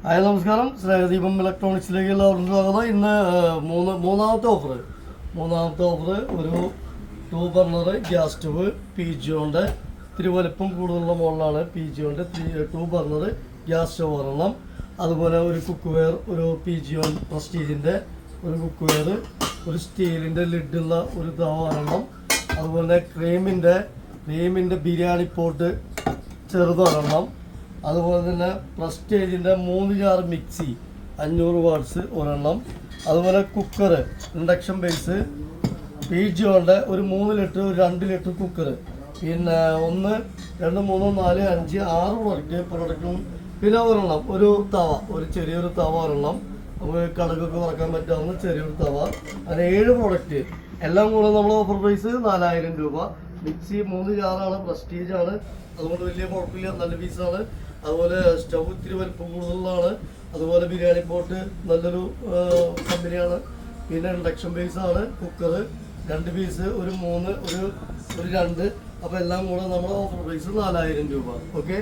Hi നമസ്കാരം, സ്നേഹദീപം ഇലക്ട്രോണിക്സിലേക്ക് എല്ലാവർക്കും സ്വാഗതം. ഇന്ന് മൂന്നാമത്തെ ഓഫർ ഒരു 2 ബർണർ ഗ്യാസ് സ്റ്റവ് PGOൻ്റെ ഇത്തിരി വലിപ്പം കൂടുതലുള്ള മോഡലാണ്. PGOൻ്റെ 2 ബർണർ ഗ്യാസ് സ്റ്റവ് ഒരെണ്ണം, അതുപോലെ ഒരു കുക്ക് വെയർ, ഒരു PGO പ്രസ്റ്റീജിൻ്റെ ഒരു കുക്ക് വെയർ, ഒരു സ്റ്റീലിൻ്റെ ലിഡുള്ള ഒരു തവ ഒരെണ്ണം, അതുപോലെ ക്രീമിൻ്റെ ബിരിയാണി പോട്ട് ചെറുതൊരെണ്ണം, അതുപോലെ തന്നെ പ്രസ്റ്റേജിൻ്റെ 3 ജാർ മിക്സി 500 വാട്ട്സ് ഒരെണ്ണം, അതുപോലെ കുക്കർ ഇൻഡക്ഷൻ ബേസ് PGOൻ്റെ ഒരു 3 ലിറ്റർ ഒരു 2 ലിറ്റർ കുക്കർ, പിന്നെ 1 2 3 4 5 6 പ്രൊഡക്റ്റും, പിന്നെ ഒരെണ്ണം ഒരു തവ, ഒരു ചെറിയൊരു തവ ഒരെണ്ണം, നമുക്ക് കടുകൊക്കെ വറക്കാൻ പറ്റാവുന്ന ചെറിയൊരു തവ. അങ്ങനെ 7 പ്രൊഡക്റ്റ് എല്ലാം കൂടെ നമ്മൾ ഓഫർ പ്രൈസ് 4000 രൂപ. മിക്സി 3 ജാറാണ്, പ്രസ്റ്റീജാണ്, അതുകൊണ്ട് വലിയ കുഴപ്പമില്ല, നല്ല പീസാണ്. അതുപോലെ സ്റ്റൗ ഇത്തിരി വലിപ്പം കൂടുതലാണ്, അതുപോലെ ബിരിയാണി പോട്ട് നല്ലൊരു കമ്പനിയാണ്. പിന്നെ ഇൻഡക്ഷൻ ബേസാണ്, കുക്കർ 2 പീസ്, ഒരു 3 ഒരു 2. അപ്പോൾ എല്ലാം കൂടെ നമ്മുടെ ഓഫർ പ്രൈസ് 4000 രൂപ. ഓക്കെ.